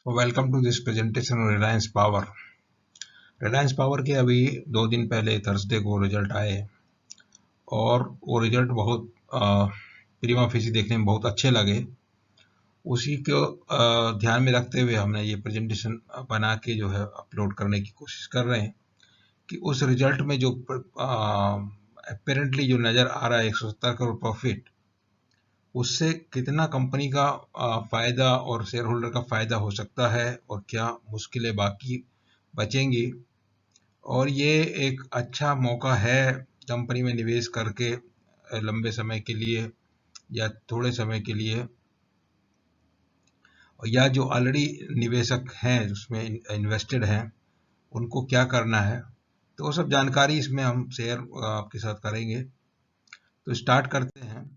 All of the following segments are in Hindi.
Welcome to this presentation of Reliance power. Reliance power के अभी 2 दिन पहले थर्सडे को रिजल्ट आए और वो रिजल्ट बहुत प्रीमा फेसी देखने में बहुत अच्छे लगे। उसी को ध्यान में रखते हुए हमने ये प्रेजेंटेशन बना के जो है अपलोड करने की कोशिश कर रहे हैं कि उस रिजल्ट में जो अपेरेंटली जो नज़र आ रहा है 170 करोड़ प्रॉफिट, उससे कितना कंपनी का फायदा और शेयर होल्डर का फायदा हो सकता है और क्या मुश्किलें बाकी बचेंगी। और ये एक अच्छा मौका है कंपनी में निवेश करके लंबे समय के लिए या थोड़े समय के लिए, या जो ऑलरेडी निवेशक हैं उसमें इन्वेस्टेड हैं उनको क्या करना है, तो वो सब जानकारी इसमें हम शेयर आपके साथ करेंगे। तो स्टार्ट करते हैं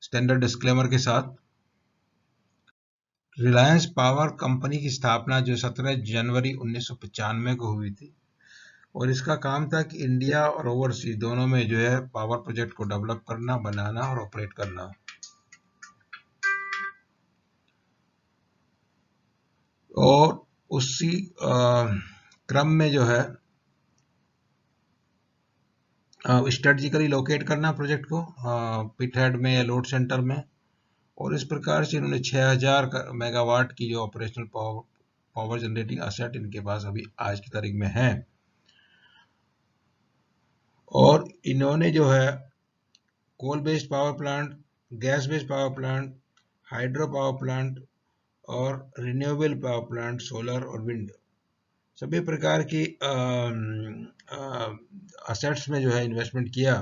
स्टैंडर्ड डिस्क्लेमर के साथ। रिलायंस पावर कंपनी की स्थापना जो 17 जनवरी 1995 को हुई थी और इसका काम था कि इंडिया और ओवरसीज दोनों में जो है पावर प्रोजेक्ट को डेवलप करना, बनाना और ऑपरेट करना। और उसी क्रम में जो है स्ट्रेटजिकली लोकेट करना प्रोजेक्ट को पिटहेड में या लोड सेंटर में, और इस प्रकार से इन्होंने 6000 मेगावाट की जो ऑपरेशनल पावर जनरेटिंग असेट इनके पास अभी आज की तारीख में है। और इन्होंने जो है coal based power plant, gas based power plant, hydro power plant और रिन्यूएबल पावर प्लांट, सोलर और विंड, सभी प्रकार की असेट्स में जो है इन्वेस्टमेंट किया।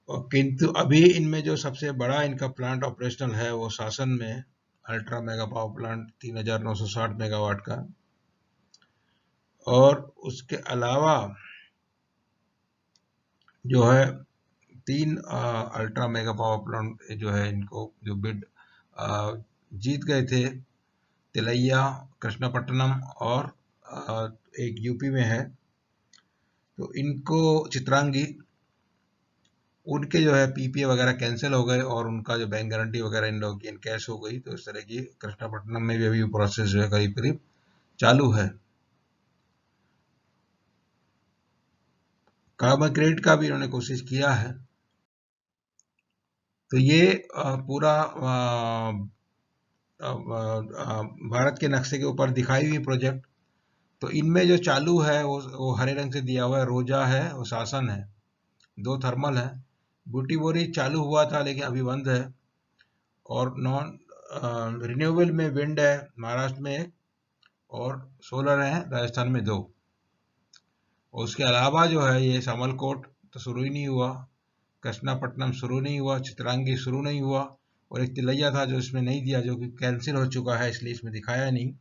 किंतु अभी इनमें जो सबसे बड़ा इनका प्लांट ऑपरेशनल है वो शासन में ultra mega power plant 3960 megawatt का, और उसके अलावा जो है 3 अल्ट्रा मेगा पावर प्लांट जो है इनको जो बिड जीत गए थे, तिलैया, कृष्णापट्टनम और एक यूपी में है, तो इनको चित्रांगी, उनके जो है पीपीए वगैरह कैंसिल हो गए और उनका जो बैंक गारंटी वगैरह इन लोगों की इनकैश हो गई। तो इस तरह की कृष्णापट्टनम में भी अभी प्रोसेस जो है करीब करीब चालू है। कार्बन क्रेडिट का भी इन्होंने कोशिश किया है। तो ये पूरा भारत के नक्शे के ऊपर दिखाई हुई प्रोजेक्ट। तो इनमें जो चालू है वो हरे रंग से दिया हुआ है, रोजा है और शासन है, 2 थर्मल है। बूटी बोरी चालू हुआ था लेकिन अभी बंद है। और नॉन रिन्यूएबल में विंड है महाराष्ट्र में एक, और सोलर है राजस्थान में 2। और उसके अलावा जो है ये सामलकोट तो शुरू ही नहीं हुआ, कृष्णापट्टनम शुरू नहीं हुआ, चित्रांगी शुरू नहीं हुआ, और एक तिलैया था जो इसमें नहीं दिया, जो कि कैंसिल हो चुका है, इसलिए इसमें दिखाया नहीं।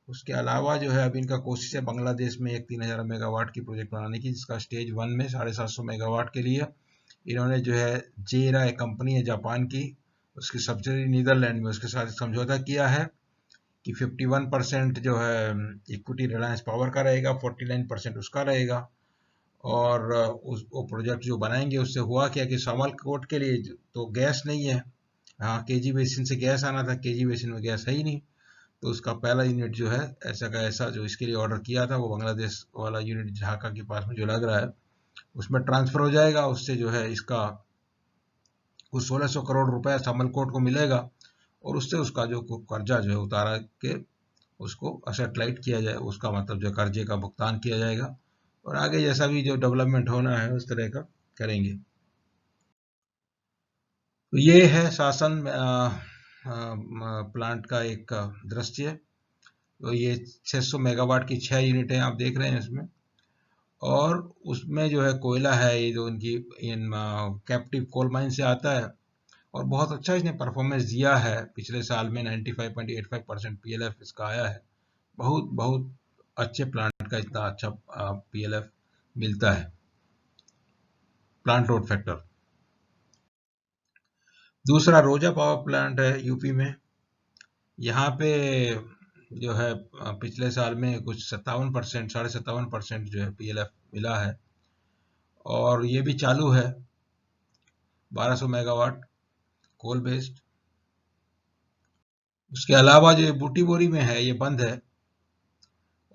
उसके अलावा जो है अभी इनका कोशिश है बांग्लादेश में एक 3000 मेगावाट की प्रोजेक्ट बनाने की, जिसका स्टेज 1 में 750 मेगावाट के लिए इन्होंने जो है जेरा एक कंपनी है जापान की, उसकी सब्सिडरी नीदरलैंड में, उसके साथ समझौता किया है कि 51% जो है इक्विटी रिलायंस पावर का रहेगा, 49% उसका रहेगा। और उस वो प्रोजेक्ट जो बनाएंगे उससे हुआ क्या कि सामलकोट के लिए तो गैस नहीं है, हाँ केजी बेसिन से गैस आना था, केजी बेसिन में गैस है ही नहीं, तो उसका पहला यूनिट जो है ऐसा का ऐसा जो इसके लिए ऑर्डर किया था वो बांग्लादेश वाला यूनिट ढाका के पास में जो लग रहा है उसमें ट्रांसफर हो जाएगा। उससे जो है इसका कुछ 1600 करोड़ रुपया सामलकोट को मिलेगा, और उससे उसका जो कर्जा जो है उतारा के उसको असेट लाइट किया जाए, उसका मतलब जो कर्जे का भुगतान किया जाएगा, और आगे जैसा भी जो डेवलपमेंट होना है उस तरह का करेंगे। तो ये है शासन प्लांट का एक दृश्य। तो ये 600 मेगावाट की 6 यूनिटें आप देख रहे हैं इसमें, और उसमें जो है कोयला है, ये जो इनकी इन कैप्टिव कोल माइन से आता है, और बहुत अच्छा इसने परफॉर्मेंस दिया है। पिछले साल में 95.85% पीएलएफ इसका आया है। बहुत बहुत अच्छे प्लांट का इतना अच्छा पीएलएफ मिलता है, प्लांट लोड फैक्टर। दूसरा रोजा पावर प्लांट है यूपी में। यहाँ पे जो है पिछले साल में कुछ 57%, 57.5% जो है पीएलएफ मिला है, और ये भी चालू है 1200 मेगावाट कोल बेस्ड। उसके अलावा जो ये बूटी बोरी में है ये बंद है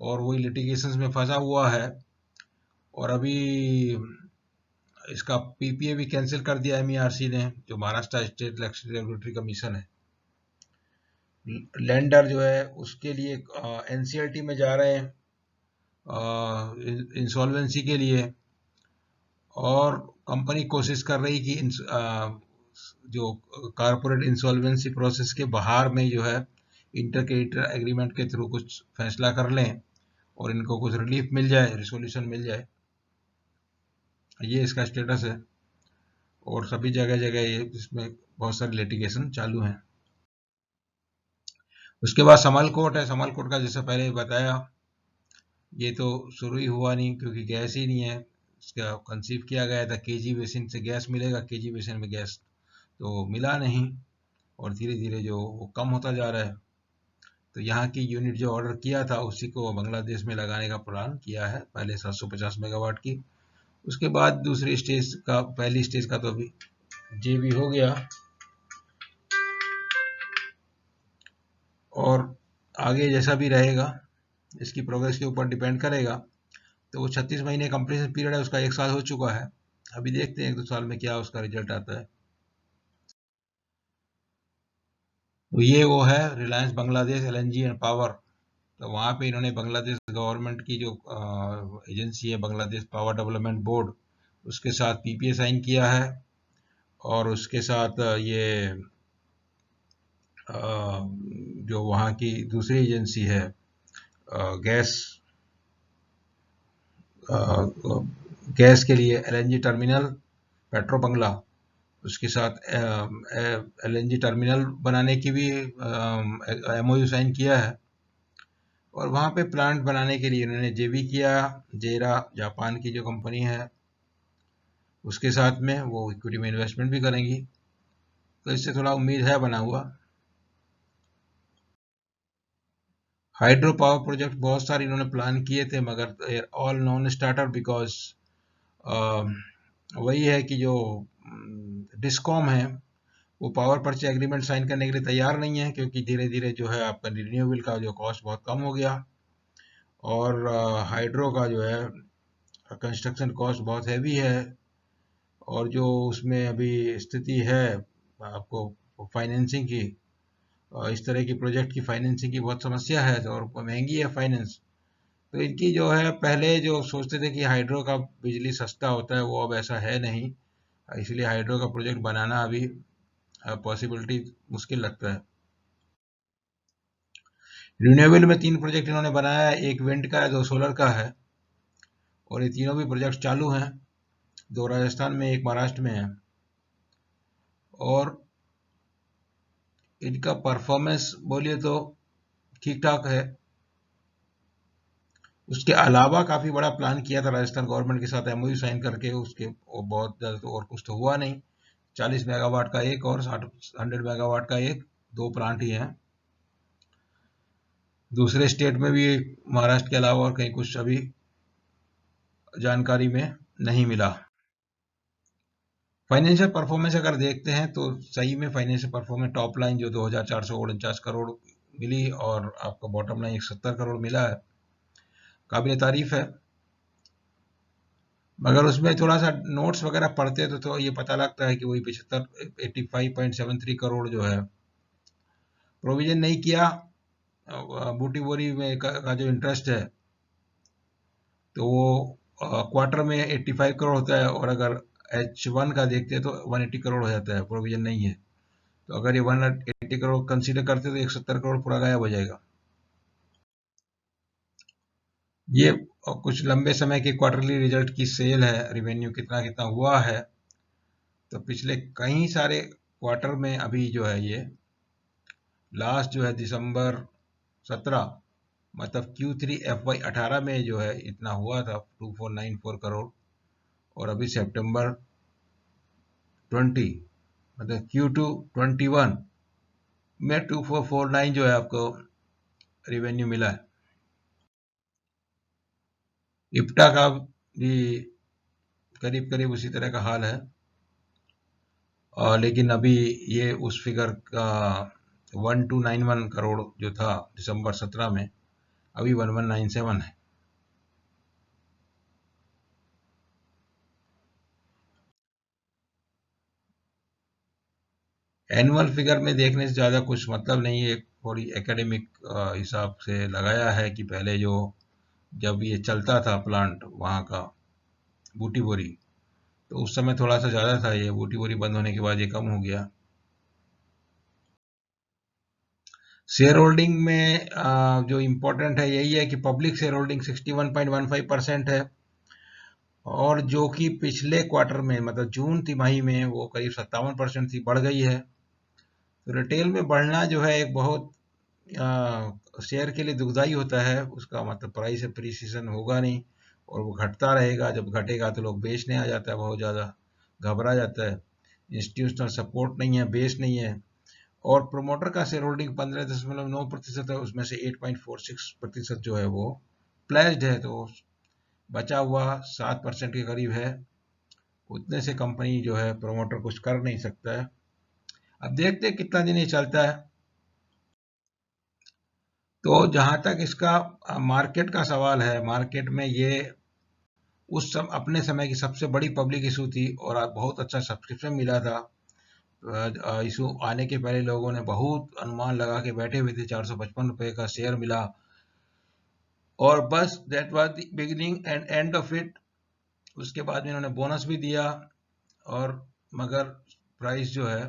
और वही लिटिगेशंस में फंसा हुआ है। और अभी इसका पीपीए भी कैंसिल कर दिया एमईआरसी ने, जो Maharashtra state electricity regulatory commission है। लैंडर जो है उसके लिए एनसीएलटी में जा रहे हैं इंसॉल्वेंसी के लिए, और कंपनी कोशिश कर रही कि जो कारपोरेट इंसॉल्वेंसी प्रोसेस के बाहर में जो है इंटर क्रेडिटर एग्रीमेंट के थ्रू कुछ फैसला कर लें और इनको कुछ रिलीफ मिल जाए, रिसोल्यूशन मिल जाए। ये इसका स्टेटस है और सभी जगह जगह ये इसमें बहुत सारे लिटिगेशन चालू हैं। उसके बाद समलकोट है। समलकोट का जैसे पहले बताया, ये तो शुरू ही हुआ नहीं क्योंकि गैस ही नहीं है। इसका कंसीव किया गया था केजी बेसिन से गैस मिलेगा, केजी बेसिन में गैस तो मिला नहीं और धीरे धीरे जो वो कम होता जा रहा है। तो यहाँ की यूनिट जो ऑर्डर किया था उसी को बांग्लादेश में लगाने का प्लान किया है, पहले 750 मेगावाट की। उसके बाद दूसरी स्टेज का, पहली स्टेज का तो अभी जेबी हो गया और आगे जैसा भी रहेगा इसकी प्रोग्रेस के ऊपर डिपेंड करेगा। तो वो 36 महीने कंप्लीशन पीरियड है, उसका 1 साल हो चुका है। अभी देखते हैं 1-2 साल में क्या उसका रिजल्ट आता है। तो ये वो है Reliance Bangladesh LNG and power. तो वहाँ पे इन्होंने बांग्लादेश गवर्नमेंट की जो एजेंसी है बांग्लादेश पावर डेवलपमेंट बोर्ड, उसके साथ पीपीए साइन किया है और उसके साथ ये जो वहाँ की दूसरी एजेंसी है गैस गैस के लिए एलएनजी टर्मिनल पेट्रो बंगला, उसके साथ एलएनजी टर्मिनल बनाने की भी एमओयू साइन किया है। और वहाँ पे प्लांट बनाने के लिए उन्होंने जेबी किया, जेरा जापान की जो कंपनी है उसके साथ में, वो इक्विटी में इन्वेस्टमेंट भी करेंगी। तो इससे थोड़ा उम्मीद है बना हुआ। हाइड्रो पावर प्रोजेक्ट बहुत सारे इन्होंने प्लान किए थे मगर ऑल नॉन स्टार्टर बिकॉज वही है कि जो डिस्कॉम है वो पावर परचेज एग्रीमेंट साइन करने के लिए तैयार नहीं है क्योंकि धीरे धीरे जो है आपका रिन्यूएबल का जो कॉस्ट बहुत कम हो गया और हाइड्रो का जो है कंस्ट्रक्शन कॉस्ट बहुत हैवी है और जो उसमें अभी स्थिति है आपको फाइनेंसिंग की, इस तरह की प्रोजेक्ट की फाइनेंसिंग की बहुत समस्या है और महंगी है फाइनेंस। तो इनकी जो है पहले जो सोचते थे कि हाइड्रो का बिजली सस्ता होता है वो अब ऐसा है नहीं, इसलिए हाइड्रो का प्रोजेक्ट बनाना अभी पॉसिबिलिटी मुश्किल लगता है। रिन्यूएबल में 3 प्रोजेक्ट इन्होंने बनाया है, एक विंड का है, 2 सोलर का है और ये तीनों भी प्रोजेक्ट चालू हैं। 2 राजस्थान में, एक महाराष्ट्र में है और इनका परफॉर्मेंस बोलिए तो ठीक ठाक है। उसके अलावा काफी बड़ा प्लान किया था राजस्थान गवर्नमेंट के साथ एमओयू साइन करके, उसके वो बहुत ज्यादा तो और कुछ तो हुआ नहीं। 40 मेगावाट का एक और 100 मेगावाट का एक, 2 प्लांट ही हैं। दूसरे स्टेट में भी महाराष्ट्र के अलावा और कहीं कुछ अभी जानकारी में नहीं मिला। फाइनेंशियल परफॉर्मेंस अगर देखते हैं तो सही में फाइनेंशियल परफॉर्मेंस टॉप लाइन जो 2449 करोड़ मिली और आपका बॉटम लाइन 170 करोड़ मिला है, काबिल तारीफ है। मगर उसमें थोड़ा सा नोट्स वगैरह पढ़ते तो ये पता लगता है कि वही 85.73 करोड़ जो है प्रोविजन नहीं किया बूटी बोरी में का जो इंटरेस्ट है तो वो क्वार्टर में 85 करोड़ होता है और अगर H1 का देखते हैं तो 180 करोड़ हो जाता है, प्रोविजन नहीं है। तो अगर ये 180 करोड़ कंसीडर करते तो 170 करोड़ पूरा गायब हो जाएगा। ये कुछ लंबे समय के क्वार्टरली रिजल्ट की सेल है, रेवेन्यू कितना कितना हुआ है। तो पिछले कई सारे क्वार्टर में अभी जो है ये लास्ट जो है दिसंबर 17 मतलब Q3 FY18 में जो है इतना हुआ था 2494 करोड़ और अभी सितंबर 20 मतलब Q2 21 में 2449 जो है आपको रेवेन्यू मिला है। इप्टा का भी करीब करीब उसी तरह का हाल है लेकिन अभी ये उस फिगर का 1291 करोड़ जो था दिसंबर 17 में, अभी 1197 है। एनुअल फिगर में देखने से ज़्यादा कुछ मतलब नहीं है, थोड़ी एकेडमिक हिसाब से लगाया है कि पहले जो जब ये चलता था प्लांट वहाँ का बूटी बोरी, तो उस समय थोड़ा सा ज़्यादा था, ये बूटी बोरी बंद होने के बाद ये कम हो गया। शेयर होल्डिंग में जो इम्पोर्टेंट है यही है कि पब्लिक शेयर होल्डिंग 61.15% है, और जो कि पिछले क्वार्टर में मतलब जून तिमाही में वो करीब 57% थी, बढ़ गई है। तो रिटेल में बढ़ना जो है एक बहुत शेयर के लिए दुखदाई होता है, उसका मतलब प्राइस अप्रिसिएशन होगा नहीं और वो घटता रहेगा। जब घटेगा तो लोग बेचने आ जाता है, बहुत ज़्यादा घबरा जाता है। इंस्टीट्यूशनल सपोर्ट नहीं है, बेस नहीं है, और प्रोमोटर का शेयर होल्डिंग 15.9% है, उसमें से 8.46% जो है वो प्लेज्ड है, तो बचा हुआ 7% के करीब है। उतने से कंपनी जो है प्रोमोटर कुछ कर नहीं सकता है। अब देखते हैं कितना दिन ये चलता है। तो जहां तक इसका मार्केट का सवाल है, मार्केट में ये अपने समय की सबसे बड़ी पब्लिक इशू थी और बहुत अच्छा सब्सक्रिप्शन मिला था। इशू आने के पहले लोगों ने बहुत अनुमान लगा के बैठे हुए थे, 455 रुपए का शेयर मिला, और बस that was the beginning and end of it. उसके बाद में इन्होंने बोनस भी दिया, और मगर प्राइस जो है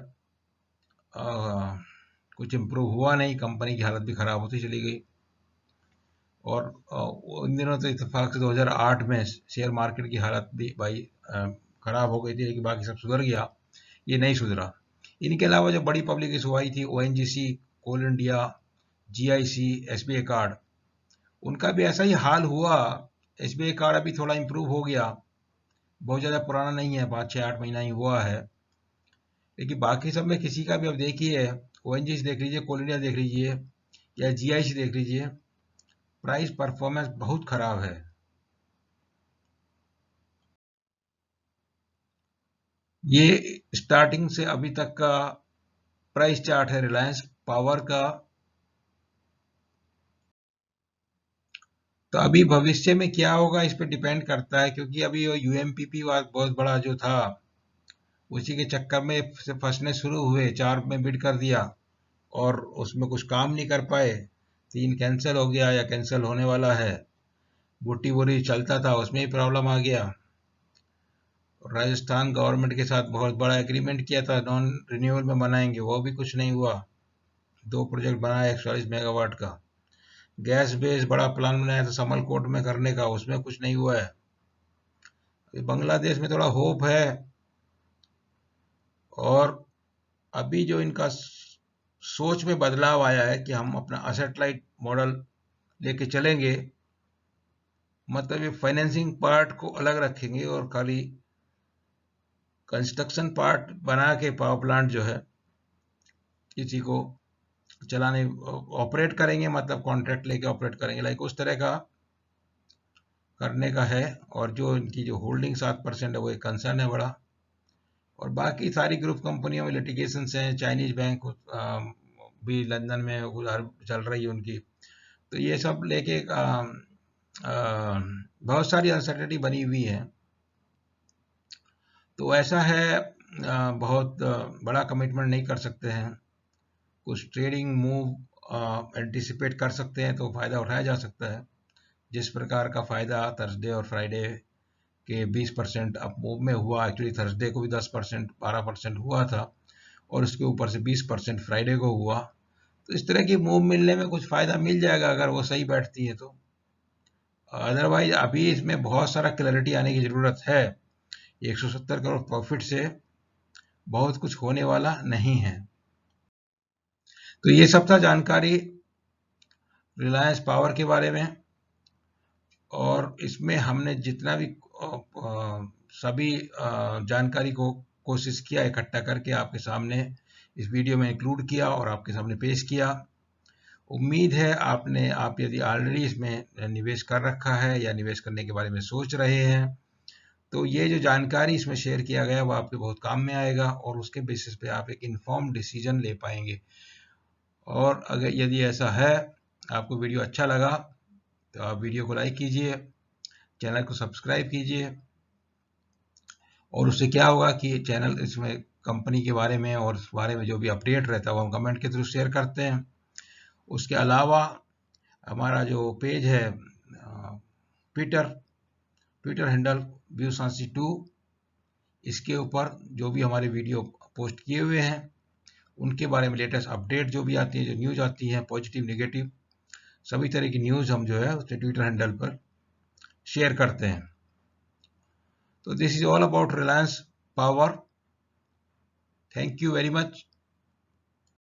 कुछ इम्प्रूव हुआ नहीं, कंपनी की हालत भी खराब होती चली गई। और उन दिनों तो इत्तेफाक से 2008 में शेयर मार्केट की हालत भी भाई खराब हो गई थी, लेकिन बाकी सब सुधर गया, ये नहीं सुधरा। इनके अलावा जो बड़ी पब्लिक इशू आई थी, ओएनजीसी, कोल इंडिया, जीआईसी, एसबीआई कार्ड, उनका भी ऐसा ही हाल हुआ। एसबीआई कार्ड अभी थोड़ा इम्प्रूव हो गया, बहुत ज़्यादा पुराना नहीं है, 5 6 8 महीना ही हुआ है, लेकिन बाकी सब में किसी का भी अब देखिए, ओएनजीसी देख लीजिए, कोल इंडिया देख लीजिए, या जीआईसी देख लीजिए, प्राइस परफॉर्मेंस बहुत खराब है। ये स्टार्टिंग से अभी तक का प्राइस चार्ट है रिलायंस पावर का। तो अभी भविष्य में क्या होगा इस पे डिपेंड करता है, क्योंकि अभी यूएमपीपी बहुत बड़ा जो था, उसी के चक्कर में से फंसने शुरू हुए, 4 में बिड कर दिया और उसमें कुछ काम नहीं कर पाए, 3 कैंसिल हो गया या कैंसिल होने वाला है। बूटी बोरी चलता था, उसमें ही प्रॉब्लम आ गया। राजस्थान गवर्नमेंट के साथ बहुत बड़ा एग्रीमेंट किया था, नॉन रिन्यूएबल में बनाएंगे, वो भी कुछ नहीं हुआ। 2 प्रोजेक्ट बनाया 140 मेगावाट का। गैस बेस बड़ा प्लान बनाया था समलकोट में करने का, उसमें कुछ नहीं हुआ है। बांग्लादेश में थोड़ा होप है, और अभी जो इनका सोच में बदलाव आया है कि हम अपना असेट लाइट मॉडल लेके चलेंगे, मतलब ये फाइनेंसिंग पार्ट को अलग रखेंगे और खाली कंस्ट्रक्शन पार्ट बना के पावर प्लांट जो है किसी को चलाने ऑपरेट करेंगे, मतलब कॉन्ट्रैक्ट लेके ऑपरेट करेंगे, लाइक उस तरह का करने का है। और जो इनकी जो होल्डिंग 7% है वो एक कंसर्न है बड़ा। और बाकी सारी ग्रुप कंपनियों में लिटिगेशन हैं, चाइनीज बैंक भी लंदन में उधर चल रही है उनकी। तो ये सब लेके बहुत सारी अनसर्टेनिटी बनी हुई है। तो ऐसा है, बहुत बड़ा कमिटमेंट नहीं कर सकते हैं। कुछ ट्रेडिंग मूव एंटिसिपेट कर सकते हैं तो फायदा उठाया जा सकता है। जिस प्रकार का फायदा थर्सडे और फ्राइडे के 20% अप मूव में हुआ, एक्चुअली थर्सडे को भी 10% 12% हुआ था, और उसके ऊपर से 20% फ्राइडे को हुआ। तो इस तरह की मूव मिलने में कुछ फायदा मिल जाएगा अगर वो सही बैठती है तो। अदरवाइज अभी इसमें बहुत सारा क्लैरिटी आने की जरूरत है। 170 करोड़ प्रॉफिट से बहुत कुछ होने वाला नहीं है। तो ये सब था जानकारी रिलायंस पावर के बारे में, और इसमें हमने जितना भी सभी जानकारी को कोशिश किया इकट्ठा करके आपके सामने इस वीडियो में इंक्लूड किया और आपके सामने पेश किया। उम्मीद है आप यदि ऑलरेडी इसमें निवेश कर रखा है या निवेश करने के बारे में सोच रहे हैं, तो ये जो जानकारी इसमें शेयर किया गया वो आपके बहुत काम में आएगा, और उसके बेसिस पे आप एक इन्फॉर्म डिसीजन ले पाएंगे। और अगर यदि ऐसा है, आपको वीडियो अच्छा लगा, तो आप वीडियो को लाइक कीजिए, चैनल को सब्सक्राइब कीजिए। और उससे क्या होगा कि चैनल इसमें कंपनी के बारे में और उस बारे में जो भी अपडेट रहता है वो हम कमेंट के थ्रू शेयर करते हैं। उसके अलावा हमारा जो पेज है ट्विटर हैंडल व्यूसांसी2, इसके ऊपर जो भी हमारे वीडियो पोस्ट किए हुए हैं उनके बारे में लेटेस्ट अपडेट जो भी आती है, जो न्यूज़ आती है, पॉजिटिव नेगेटिव सभी तरह की न्यूज़ हम जो है उसके ट्विटर हैंडल पर शेयर करते हैं। तो this is all about Reliance power. Thank you very much.